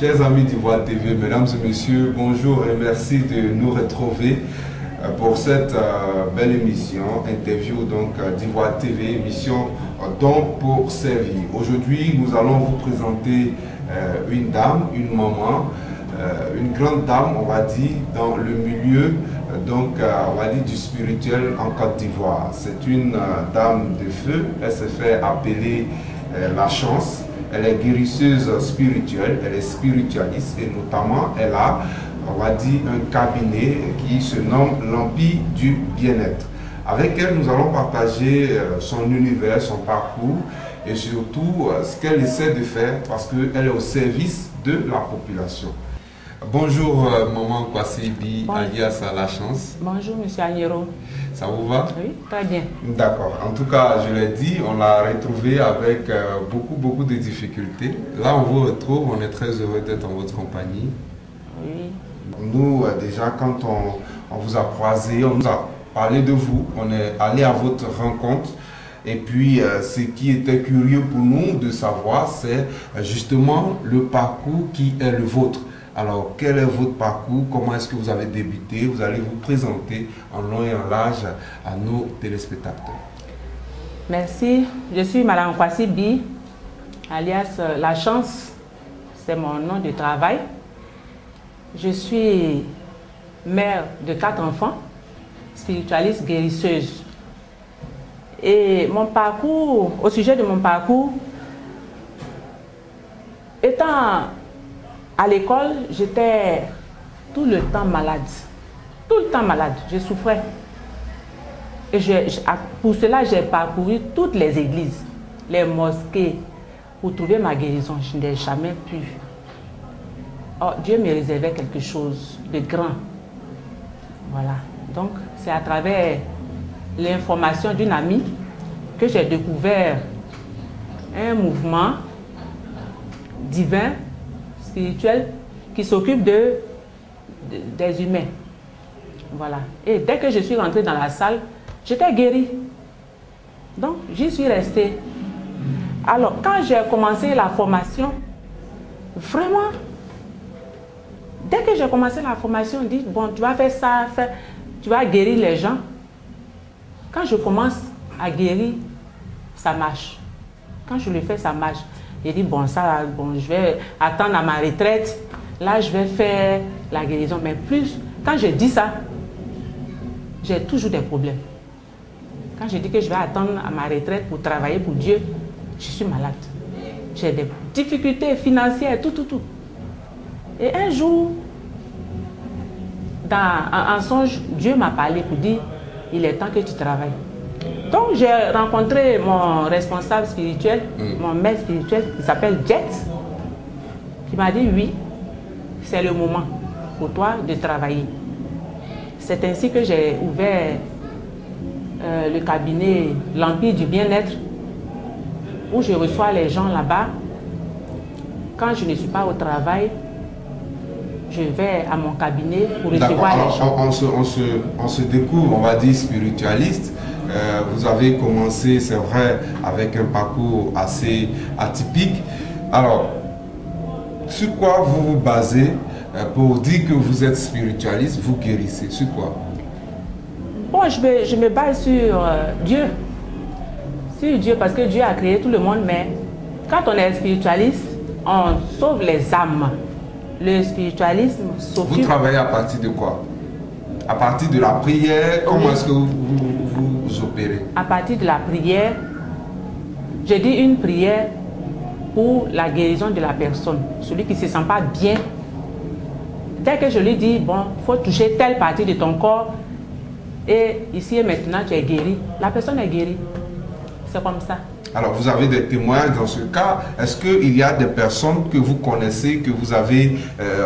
Chers amis d'Ivoire TV, mesdames et messieurs, bonjour et merci de nous retrouver pour cette belle émission, interview donc d'Ivoire TV, émission Don pour servir. Aujourd'hui, nous allons vous présenter une dame, une maman, une grande dame, on va dire, dans le milieu donc on va dire du spirituel en Côte d'Ivoire. C'est une dame de feu, elle se fait appeler la chance. Elle est guérisseuse spirituelle, elle est spiritualiste et notamment elle a, on va dire, un cabinet qui se nomme l'Empire du Bien-être. Avec elle, nous allons partager son univers, son parcours et surtout ce qu'elle essaie de faire parce qu'elle est au service de la population. Bonjour maman Kwasi Bi, alias La Chance. Bonjour monsieur Agnero. Ça vous va? Oui, très bien. D'accord. En tout cas, je l'ai dit, on l'a retrouvé avec beaucoup de difficultés. Là, on vous retrouve, on est très heureux d'être en votre compagnie. Oui. Nous, déjà, quand on vous a croisé, on nous a parlé de vous, on est allé à votre rencontre. Et puis, ce qui était curieux pour nous de savoir, c'est justement le parcours qui est le vôtre. Alors, quel est votre parcours? Comment est-ce que vous avez débuté? Vous allez vous présenter en long et en large à nos téléspectateurs. Merci. Je suis Madame Kwasi Bi, alias La Chance. C'est mon nom de travail. Je suis mère de 4 enfants, spiritualiste guérisseuse. Et mon parcours, au sujet de mon parcours, étant à l'école, j'étais tout le temps malade. Tout le temps malade. Je souffrais. Et pour cela, j'ai parcouru toutes les églises, les mosquées, pour trouver ma guérison. Je n'ai jamais pu. Oh, Dieu me réservait quelque chose de grand. Voilà. Donc, c'est à travers l'information d'une amie que j'ai découvert un mouvement divin, spirituel, qui s'occupe des humains. Voilà. Et dès que je suis rentrée dans la salle, j'étais guérie. Donc, j'y suis restée. Alors, quand j'ai commencé la formation, vraiment, dès que j'ai commencé la formation, on dit, bon, tu vas faire ça, tu vas guérir les gens. Quand je commence à guérir, ça marche. Quand je le fais, ça marche. J'ai dit, bon, ça, bon, je vais attendre à ma retraite. Là, je vais faire la guérison. Mais plus, quand je dis ça, j'ai toujours des problèmes. Quand je dis que je vais attendre à ma retraite pour travailler pour Dieu, je suis malade. J'ai des difficultés financières, tout. Et un jour, en songe, Dieu m'a parlé pour dire, il est temps que tu travailles. Donc, j'ai rencontré mon responsable spirituel, mon maître spirituel, qui s'appelle Jet, qui m'a dit, oui, c'est le moment pour toi de travailler. C'est ainsi que j'ai ouvert le cabinet l'Empire du Bien-être, où je reçois les gens là-bas. Quand je ne suis pas au travail, je vais à mon cabinet pour recevoir les gens. On se découvre, on va dire, spiritualiste. Vous avez commencé, c'est vrai, avec un parcours assez atypique. Alors, sur quoi vous vous basez pour dire que vous êtes spiritualiste, vous guérissez? Sur quoi? Bon, je me base sur Dieu. Sur Dieu, parce que Dieu a créé tout le monde, mais quand on est spiritualiste, on sauve les âmes. Le spiritualisme s'occupe... Vous travaillez à partir de quoi? À partir de la prière? Comment est-ce que vous opérez? À partir de la prière, je dis une prière pour la guérison de la personne. Celui qui ne se sent pas bien. Dès que je lui dis, bon, il faut toucher telle partie de ton corps, et ici et maintenant tu es guéri, la personne est guérie. C'est comme ça. Alors, vous avez des témoignages dans ce cas. Est-ce qu'il y a des personnes que vous connaissez, que vous avez,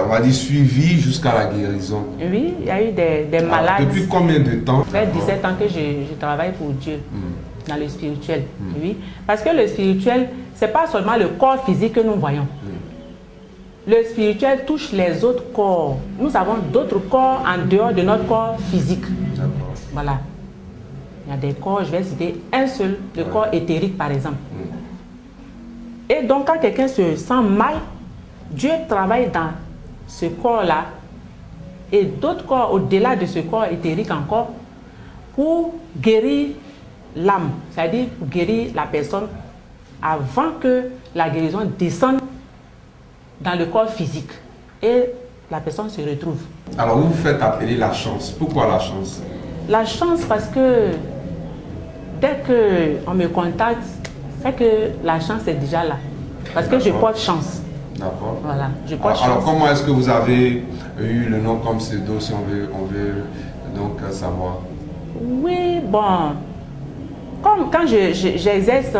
on va dire, suivies jusqu'à la guérison? Oui, il y a eu des malades. Depuis combien de temps? Ça fait 17 ans que je travaille pour Dieu, dans le spirituel. Oui. Parce que le spirituel, ce n'est pas seulement le corps physique que nous voyons. Le spirituel touche les autres corps. Nous avons d'autres corps en dehors de notre corps physique. Voilà. Il y a des corps, je vais citer un seul, le corps éthérique par exemple. Et donc quand quelqu'un se sent mal, Dieu travaille dans ce corps-là et d'autres corps au-delà de ce corps éthérique encore pour guérir l'âme, c'est-à-dire pour guérir la personne avant que la guérison descende dans le corps physique et la personne se retrouve. Alors vous faites appeler la chance. Pourquoi la chance? La chance parce que dès qu'on me contacte, c'est que la chance est déjà là. Parce que je porte chance. D'accord. Voilà, je porte chance. Alors comment est-ce que vous avez eu le nom comme pseudo, si on veut donc savoir? Oui, bon, comme quand j'exerce,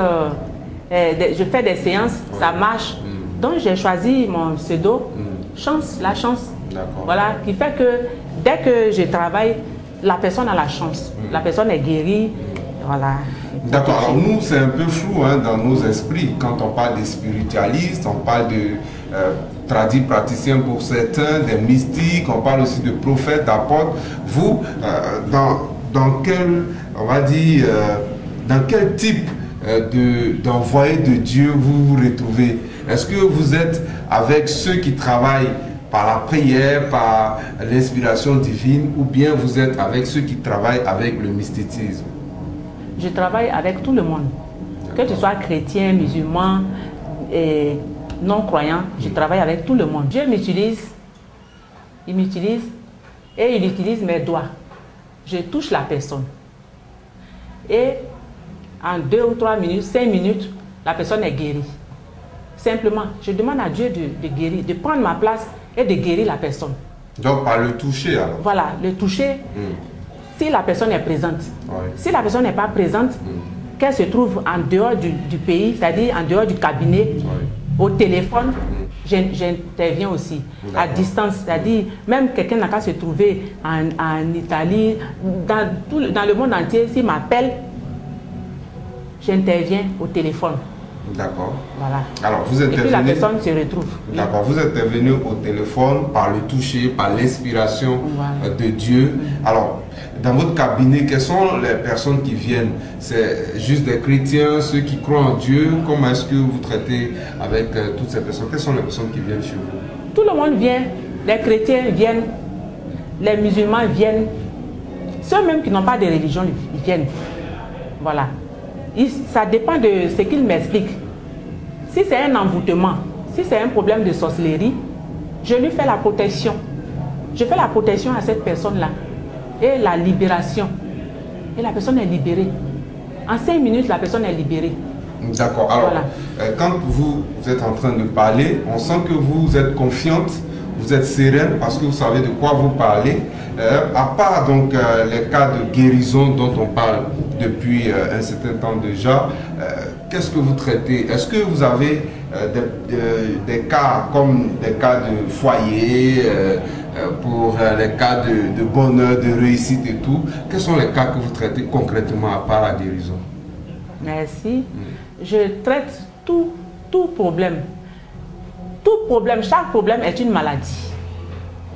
je fais des séances, oui, ça marche. Donc j'ai choisi mon pseudo, chance, la chance. Voilà, qui fait que dès que je travaille, la personne a la chance. La personne est guérie. Voilà. D'accord, alors nous c'est un peu flou dans nos esprits. Quand on parle des spiritualistes, on parle de tradis praticiens pour certains, des mystiques, on parle aussi de prophètes, d'apôtres. Vous, dans quel, on va dire, dans quel type d'envoyé de Dieu vous vous retrouvez? Est-ce que vous êtes avec ceux qui travaillent par la prière, par l'inspiration divine, ou bien vous êtes avec ceux qui travaillent avec le mysticisme? Je travaille avec tout le monde. Que tu sois chrétien, musulman et non-croyant, je travaille avec tout le monde. Dieu m'utilise, il m'utilise et il utilise mes doigts. Je touche la personne. Et en 2 ou 3 minutes, 5 minutes, la personne est guérie. Simplement, je demande à Dieu de guérir, de prendre ma place et de guérir la personne. Donc par le toucher alors? Voilà, le toucher, si la personne est présente. Oui. Si la personne n'est pas présente, qu'elle se trouve en dehors du pays, c'est-à-dire en dehors du cabinet, oui, au téléphone, j'interviens aussi, à distance. C'est-à-dire, même quelqu'un n'a qu'à se trouver en Italie, dans le monde entier, s'il m'appelle, j'interviens au téléphone. D'accord. Voilà. Alors, vous intervenez, et puis la personne se retrouve. D'accord. Vous intervenez au téléphone par le toucher, par l'inspiration, voilà, de Dieu. Alors, dans votre cabinet, quelles sont les personnes qui viennent? C'est juste des chrétiens, ceux qui croient en Dieu? Comment est-ce que vous traitez avec toutes ces personnes? Quelles sont les personnes qui viennent chez vous? Tout le monde vient. Les chrétiens viennent. Les musulmans viennent. Ceux même qui n'ont pas de religion, ils viennent. Voilà. Ça dépend de ce qu'il m'explique. Si c'est un envoûtement, si c'est un problème de sorcellerie, je lui fais la protection. Je fais la protection à cette personne-là. Et la libération. Et la personne est libérée. En 5 minutes, la personne est libérée. D'accord. Alors, voilà, quand vous êtes en train de parler, on sent que vous êtes confiante, vous êtes sereine parce que vous savez de quoi vous parlez. À part donc les cas de guérison dont on parle depuis un certain temps déjà, qu'est-ce que vous traitez? Est-ce que vous avez des cas comme des cas de foyer, pour les cas de bonheur, de réussite et tout? Quels sont les cas que vous traitez concrètement à part la guérison? Merci. Je traite tout problème. Tout problème, chaque problème est une maladie.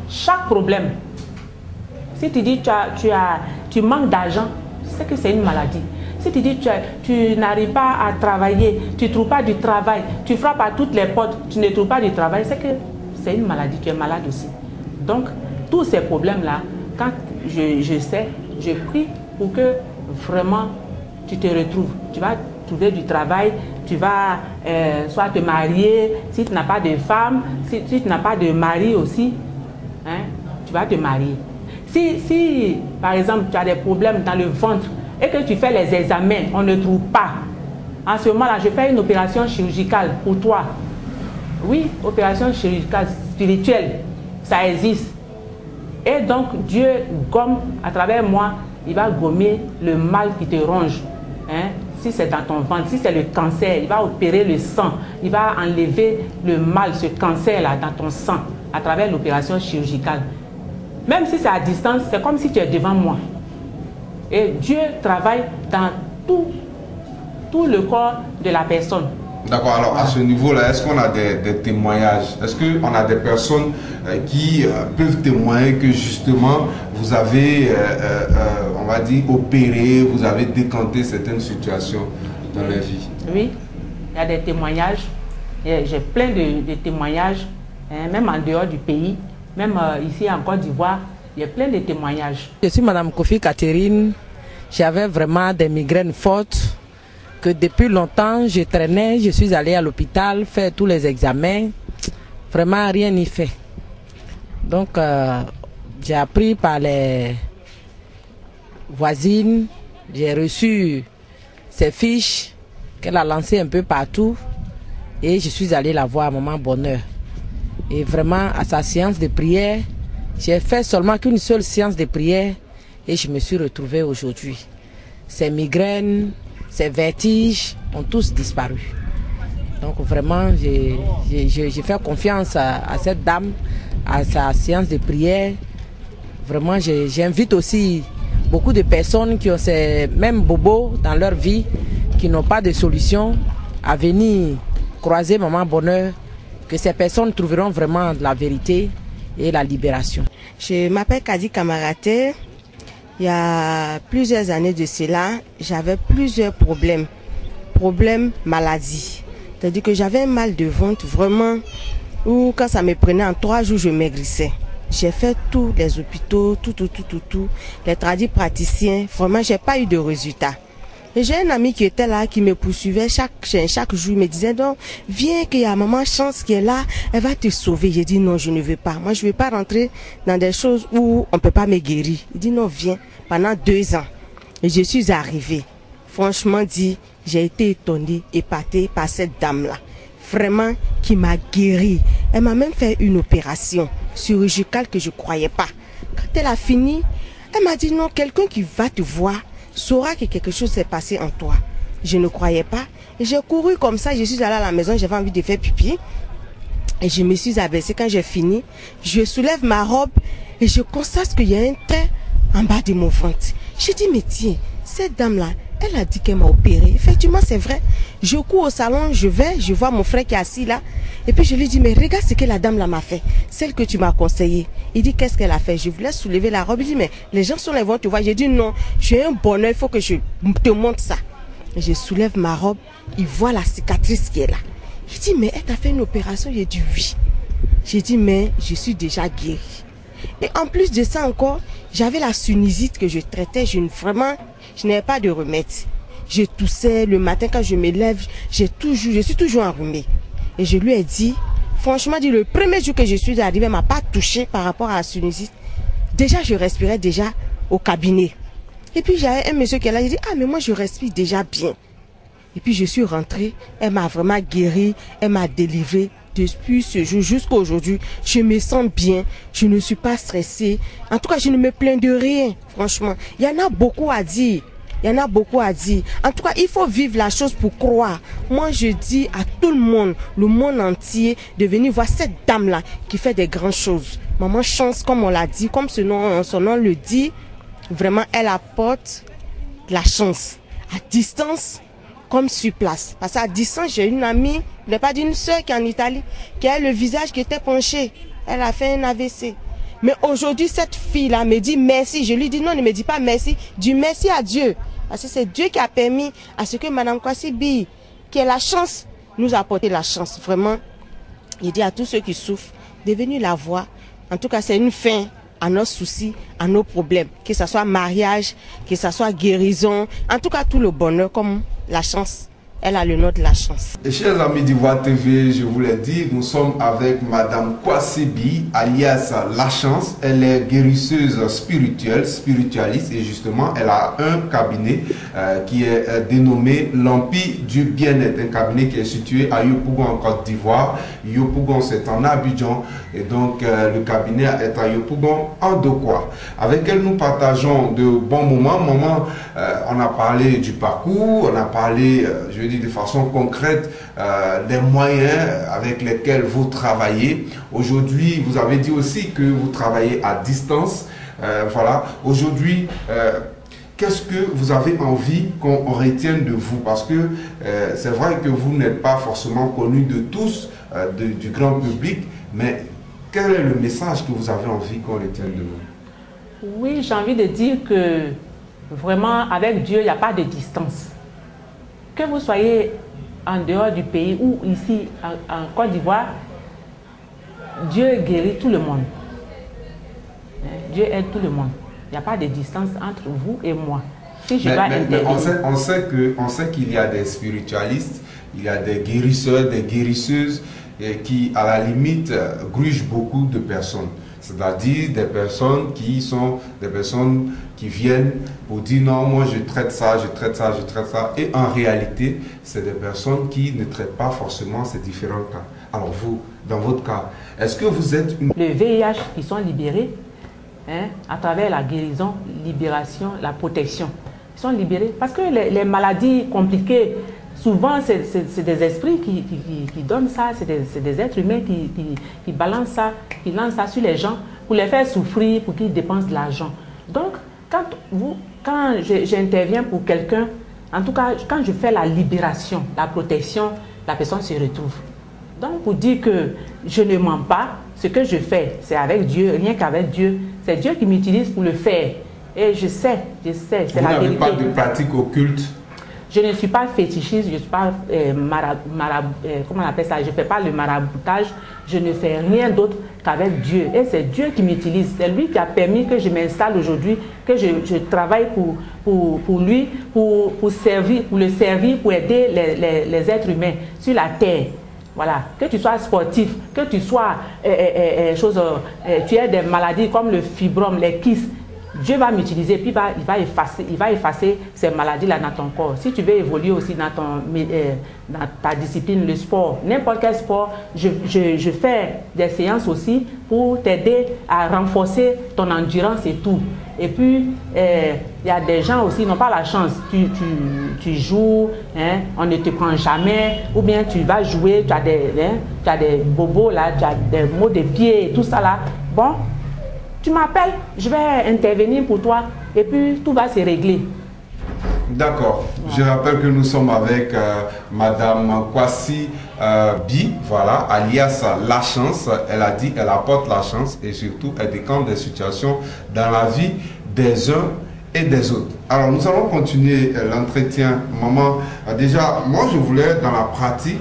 Chaque problème. Si tu dis tu manques d'argent, c'est que c'est une maladie. Si tu dis tu n'arrives pas à travailler, tu ne trouves pas du travail, tu frappes à toutes les portes, tu ne trouves pas du travail, c'est que c'est une maladie, tu es malade aussi. Donc, tous ces problèmes-là, quand je sais, je prie pour que vraiment tu te retrouves. Tu vas trouver du travail, tu vas soit te marier, si tu n'as pas de femme, si tu n'as pas de mari aussi, hein, tu vas te marier. Si, par exemple, tu as des problèmes dans le ventre et que tu fais les examens, on ne trouve pas. En ce moment-là, je fais une opération chirurgicale pour toi. Oui, opération chirurgicale spirituelle, ça existe. Et donc, Dieu gomme, à travers moi, il va gommer le mal qui te ronge. Hein? Si c'est dans ton ventre, si c'est le cancer, il va opérer le sang. Il va enlever le mal, ce cancer-là, dans ton sang, à travers l'opération chirurgicale. Même si c'est à distance, c'est comme si tu es devant moi. Et Dieu travaille dans tout le corps de la personne. D'accord, alors à ce niveau-là, est-ce qu'on a des témoignages? Est-ce qu'on a des personnes qui peuvent témoigner que justement vous avez, on va dire, opéré, vous avez décanté certaines situations dans la vie? Oui, il y a des témoignages. J'ai plein de témoignages hein, même en dehors du pays, même ici en Côte d'Ivoire, il y a plein de témoignages. Je suis Madame Kofi Catherine. J'avais vraiment des migraines fortes que depuis longtemps je traînais. Je suis allée à l'hôpital faire tous les examens. Vraiment rien n'y fait. Donc j'ai appris par les voisines, j'ai reçu ces fiches qu'elle a lancées un peu partout et je suis allée la voir à Maman Bonheur. Et vraiment à sa séance de prière, j'ai fait seulement qu'une seule séance de prière et je me suis retrouvée aujourd'hui. Ces migraines, ces vertiges ont tous disparu. Donc vraiment, j'ai fait confiance à cette dame, à sa séance de prière. Vraiment, j'invite aussi beaucoup de personnes qui ont ces mêmes bobos dans leur vie, qui n'ont pas de solution, à venir croiser Maman Bonheur, que ces personnes trouveront vraiment la vérité et la libération. Je m'appelle Kadi Kamaraté. Il y a plusieurs années de cela, j'avais plusieurs problèmes maladie. C'est-à-dire que j'avais un mal de ventre vraiment, où quand ça me prenait en 3 jours, je maigrissais. J'ai fait tous les hôpitaux, tout, les tradis praticiens, vraiment, j'ai pas eu de résultat. Et j'ai un ami qui était là, qui me poursuivait chaque jour, il me disait, donc, viens qu'il y a maman Chance qui est là, elle va te sauver. J'ai dit, non, je ne veux pas. Moi, je ne veux pas rentrer dans des choses où on ne peut pas me guérir. Il dit, non, viens, pendant 2 ans. Et je suis arrivée. Franchement dit, j'ai été étonnée, épatée par cette dame-là. Vraiment, qui m'a guérie. Elle m'a même fait une opération chirurgicale que je ne croyais pas. Quand elle a fini, elle m'a dit, non, quelqu'un qui va te voir saura que quelque chose s'est passé en toi. Je ne croyais pas. Et j'ai couru comme ça, je suis allée à la maison, j'avais envie de faire pipi. Et je me suis abaissée. Quand j'ai fini, je soulève ma robe et je constate qu'il y a un trait en bas de mon ventre. J'ai dit, mais tiens, cette dame-là, elle a dit qu'elle m'a opéré. Effectivement, c'est vrai. Je cours au salon, je vois mon frère qui est assis là. Et puis je lui dis, mais regarde ce que la dame là m'a fait. Celle que tu m'as conseillée. Il dit, qu'est-ce qu'elle a fait? Je voulais soulever la robe. Il dit, mais les gens sont là, ils vont te voir. J'ai dit, non, j'ai un bonheur, il faut que je te montre ça. Et je soulève ma robe, il voit la cicatrice qui est là. Il dit, mais elle t'a fait une opération? J'ai dit, oui. J'ai dit, mais je suis déjà guérie. Et en plus de ça encore, j'avais la sinusite que je traitais. Je n'avais pas de remède. Je toussais le matin quand je me lève, je suis toujours enrhumée. Et je lui ai dit, franchement, le premier jour que je suis arrivée, elle ne m'a pas touchée par rapport à la sinusite. Déjà, je respirais déjà au cabinet. Et puis, j'avais un monsieur qui est là, il dit, ah, mais moi, je respire déjà bien. Et puis, je suis rentrée, elle m'a vraiment guérie, elle m'a délivrée. Depuis ce jour jusqu'à aujourd'hui, je me sens bien, je ne suis pas stressée. En tout cas, je ne me plains de rien, franchement. Il y en a beaucoup à dire. Il y en a beaucoup à dire. En tout cas, il faut vivre la chose pour croire. Moi, je dis à tout le monde entier, de venir voir cette dame-là qui fait des grandes choses. Maman Chance, comme on l'a dit, comme son nom le dit, vraiment, elle apporte la chance. À distance, comme sur place. Parce qu'à distance, j'ai une amie, je n'ai pas dit une soeur qui est en Italie, qui a le visage qui était penché. Elle a fait un AVC. Mais aujourd'hui, cette fille-là me dit merci. Je lui dis non, ne me dis pas merci. Dis merci à Dieu. Parce que c'est Dieu qui a permis à ce que Mme Kwasi-Bi, qui ait la chance, nous a apporté la chance. Vraiment, il dit à tous ceux qui souffrent de venir la voir. En tout cas, c'est une fin à nos soucis, à nos problèmes. Que ce soit mariage, que ce soit guérison. En tout cas, tout le bonheur comme la chance. Elle a le nom de la chance. Et chers amis d'Ivoire TV, je vous l'ai dit, nous sommes avec Madame Kwasi-Bi, alias La Chance. Elle est guérisseuse spirituelle, spiritualiste, et justement, elle a un cabinet qui est dénommé l'Empire du Bien-être. Un cabinet qui est situé à Yopougon en Côte d'Ivoire. Yopougon, c'est en Abidjan, et donc le cabinet est à Yopougon en Dokwa. Avec elle, nous partageons de bons moments. On a parlé du parcours, on a parlé, je veux dire, de façon concrète, des moyens avec lesquels vous travaillez. Aujourd'hui, vous avez dit aussi que vous travaillez à distance. Voilà. Aujourd'hui, qu'est-ce que vous avez envie qu'on retienne de vous? Parce que c'est vrai que vous n'êtes pas forcément connu de tous, du grand public, mais quel est le message que vous avez envie qu'on retienne de vous? Oui, j'ai envie de dire que vraiment, avec Dieu, il n'y a pas de distance. Que vous soyez en dehors du pays ou ici en Côte d'Ivoire, Dieu guérit tout le monde. Dieu aide tout le monde. Il n'y a pas de distance entre vous et moi. Si je mais on sait qu'il y a des spiritualistes, il y a des guérisseurs, des guérisseuses qui, à la limite, grugent beaucoup de personnes. C'est-à-dire des personnes qui viennent pour dire non, moi je traite ça, je traite ça, je traite ça. Et en réalité, c'est des personnes qui ne traitent pas forcément ces différents cas. Alors vous, dans votre cas, est-ce que vous êtes une... Le VIH qui sont libérés, à travers la guérison, libération, la protection. Ils sont libérés parce que les maladies compliquées, souvent c'est des esprits qui donnent ça, c'est des êtres humains qui balancent ça, qui lancent ça sur les gens pour les faire souffrir, pour qu'ils dépensent de l'argent. Donc, quand j'interviens pour quelqu'un, en tout cas, quand je fais la libération, la protection, la personne se retrouve. Donc, pour dire que je ne mens pas, ce que je fais, c'est avec Dieu, rien qu'avec Dieu. C'est Dieu qui m'utilise pour le faire. Et je sais, c'est la vérité. Vous n'avez pas de pratique occulte? Je ne suis pas fétichiste, je ne suis pas comment on appelle ça, je ne fais pas le maraboutage, je ne fais rien d'autre qu'avec Dieu. Et c'est Dieu qui m'utilise, c'est lui qui a permis que je m'installe aujourd'hui, que je travaille pour lui, pour le servir, pour aider les êtres humains sur la terre. Voilà, que tu sois sportif, que tu sois tu aies des maladies comme le fibrome, les kystes. Dieu va m'utiliser, puis il va effacer ces maladies-là dans ton corps. Si tu veux évoluer aussi dans ta discipline, le sport, n'importe quel sport, je fais des séances aussi pour t'aider à renforcer ton endurance et tout. Et puis, il y a des gens aussi, n'ont pas la chance. Tu joues, on ne te prend jamais, ou bien tu vas jouer, tu as des bobos là, tu as des maux de pied et tout ça là. Bon, tu m'appelles, je vais intervenir pour toi et puis tout va se régler. D'accord. Je rappelle que nous sommes avec Madame Kwasi Bi, voilà, alias La Chance. Elle a dit elle apporte la chance et surtout elle décante des situations dans la vie des uns et des autres. Alors nous allons continuer l'entretien. Maman, déjà, moi je voulais dans la pratique,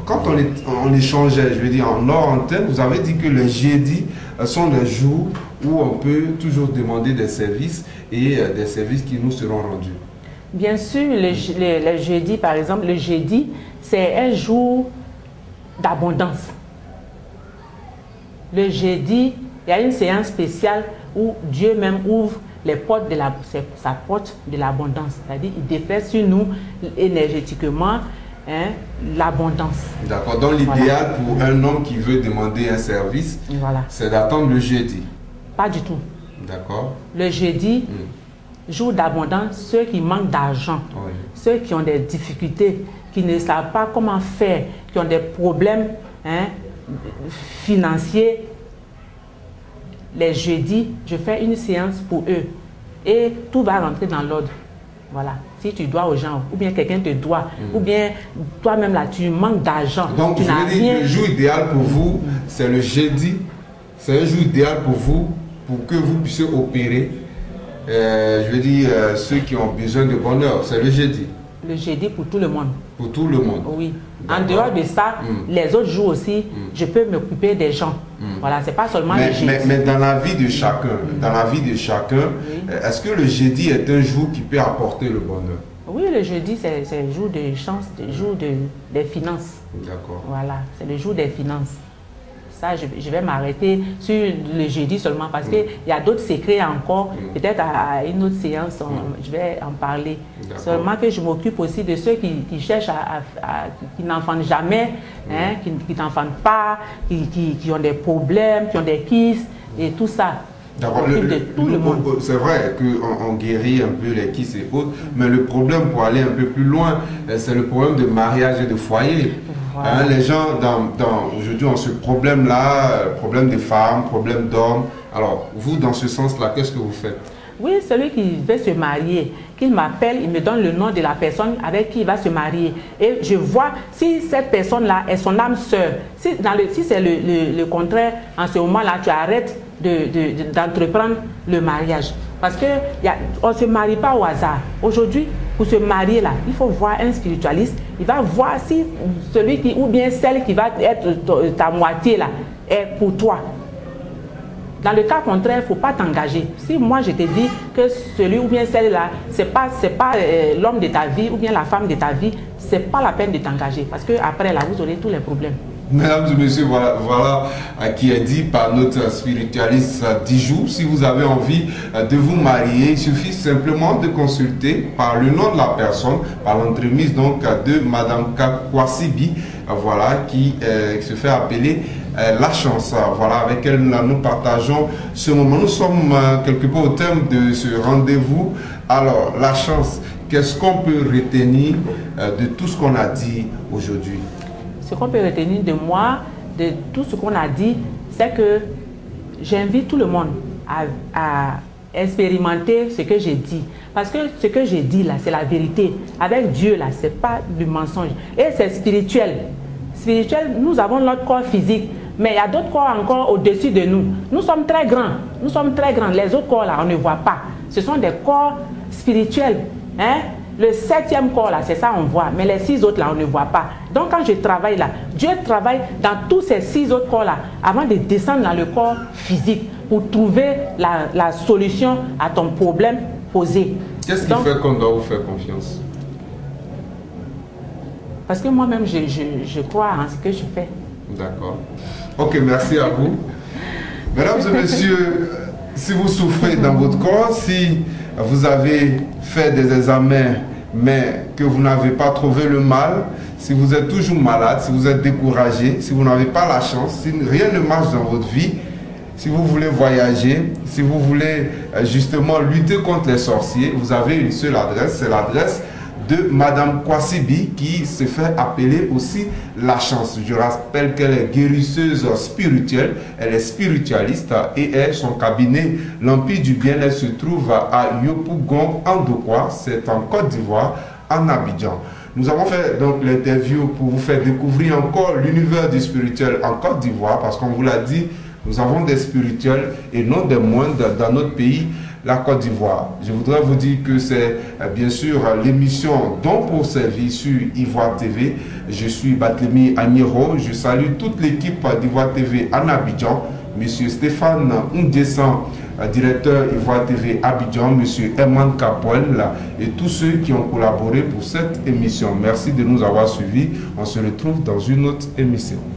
quand on échangeait, je veux dire en hors antenne, vous avez dit que les jeudis sont les jours où on peut toujours demander des services et des services qui nous seront rendus. Bien sûr, le jeudi, par exemple, le jeudi, c'est un jour d'abondance. Le jeudi, il y a une séance spéciale où Dieu même ouvre les portes sa porte de l'abondance. C'est-à-dire, il déferle sur nous énergétiquement l'abondance. D'accord. Donc l'idéal pour un homme qui veut demander un service, c'est d'attendre le jeudi. Pas du tout. D'accord. Le jeudi, jour d'abondance, ceux qui manquent d'argent, ceux qui ont des difficultés, qui ne savent pas comment faire, qui ont des problèmes financiers, les jeudis, je fais une séance pour eux et tout va rentrer dans l'ordre. Voilà. Si tu dois aux gens, ou bien quelqu'un te doit, ou bien toi-même là, tu manques d'argent. Donc, je veux dire, le jour idéal pour vous, c'est le jeudi. C'est un jour idéal pour vous, pour que vous puissiez opérer. Je veux dire, ceux qui ont besoin de bonheur, c'est le jeudi. Le jeudi pour tout le monde. Pour tout le monde. Oui. En dehors de ça, les autres jours aussi, je peux m'occuper des gens. Voilà, c'est pas seulement le jeudi. Mais dans la vie de chacun, est-ce que le jeudi est un jour qui peut apporter le bonheur? Oui, le jeudi, c'est le jour de chance, le jour des finances. D'accord. Voilà, c'est le jour des finances. Ça, je vais m'arrêter sur le jeudi seulement parce qu'il y a d'autres secrets encore. Peut-être à une autre séance, je vais en parler. Seulement que je m'occupe aussi de ceux qui cherchent qui n'enfantent jamais, qui n'enfantent pas, qui ont des problèmes, qui ont des kystes et tout ça. D'accord. C'est vrai qu'on guérit un peu les kystes et autres, mais le problème pour aller un peu plus loin, c'est le problème de mariage et de foyer. Voilà. Les gens, aujourd'hui, ont ce problème-là, problème de femmes, problème d'hommes. Alors, vous, dans ce sens-là, qu'est-ce que vous faites? Oui, celui qui veut se marier, qu'il m'appelle, il me donne le nom de la personne avec qui il va se marier. Et je vois si cette personne-là est son âme sœur. Si c'est le contraire, en ce moment-là, tu arrêtes d'entreprendre le mariage. Parce qu'on ne se marie pas au hasard. Aujourd'hui, pour se marier là, il faut voir un spiritualiste. Il va voir si celui qui, ou bien celle qui va être ta moitié là, est pour toi. Dans le cas contraire, il ne faut pas t'engager. Si moi je te dis que celui ou bien celle-là, ce n'est pas l'homme de ta vie ou bien la femme de ta vie, ce n'est pas la peine de t'engager. Parce qu'après là, vous aurez tous les problèmes. Mesdames et messieurs, voilà qui est dit par notre spiritualiste Dijou. Si vous avez envie de vous marier, il suffit simplement de consulter par le nom de la personne, par l'entremise donc de Madame Kwasibi, voilà, qui se fait appeler la chance. Voilà, avec elle nous partageons ce moment. Nous sommes quelque peu au thème de ce rendez-vous. Alors, la chance, qu'est-ce qu'on peut retenir de tout ce qu'on a dit aujourd'hui? Ce qu'on peut retenir de moi, de tout ce qu'on a dit, c'est que j'invite tout le monde à expérimenter ce que j'ai dit. Parce que ce que j'ai dit là, c'est la vérité. Avec Dieu là, ce n'est pas du mensonge. Et c'est spirituel. Spirituel, nous avons notre corps physique, mais il y a d'autres corps encore au-dessus de nous. Nous sommes très grands. Nous sommes très grands. Les autres corps là, on ne voit pas. Ce sont des corps spirituels. Hein? Le 7e corps là, c'est ça on voit, mais les 6 autres là, on ne voit pas. Donc quand je travaille là, Dieu travaille dans tous ces 6 autres corps là, avant de descendre dans le corps physique, pour trouver la solution à ton problème posé. Qu'est-ce qui fait qu'on doit vous faire confiance? Parce que moi-même, je crois en ce que je fais. D'accord. Ok, merci à vous. Mesdames et messieurs, si vous souffrez dans votre corps, si vous avez fait des examens, mais que vous n'avez pas trouvé le mal, si vous êtes toujours malade, si vous êtes découragé, si vous n'avez pas la chance, si rien ne marche dans votre vie, si vous voulez voyager, si vous voulez justement lutter contre les sorciers, vous avez une seule adresse, c'est l'adresse de Madame Kwasibi, qui se fait appeler aussi la chance. Je rappelle qu'elle est guérisseuse spirituelle, elle est spiritualiste et son cabinet, l'Empire du Bien, elle se trouve à Yopougon, en Dokwa, c'est en Côte d'Ivoire, en Abidjan. Nous avons fait donc l'interview pour vous faire découvrir encore l'univers du spirituel en Côte d'Ivoire, parce qu'on vous l'a dit, nous avons des spirituels et non des moindres dans notre pays, la Côte d'Ivoire. Je voudrais vous dire que c'est bien sûr l'émission Don pour servir sur Ivoire TV. Je suis Batlemi Agnero. Je salue toute l'équipe d'Ivoire TV en Abidjan. Monsieur Stéphane Ndessan, directeur Ivoire TV Abidjan. Monsieur Eman Kapoel et tous ceux qui ont collaboré pour cette émission. Merci de nous avoir suivis. On se retrouve dans une autre émission.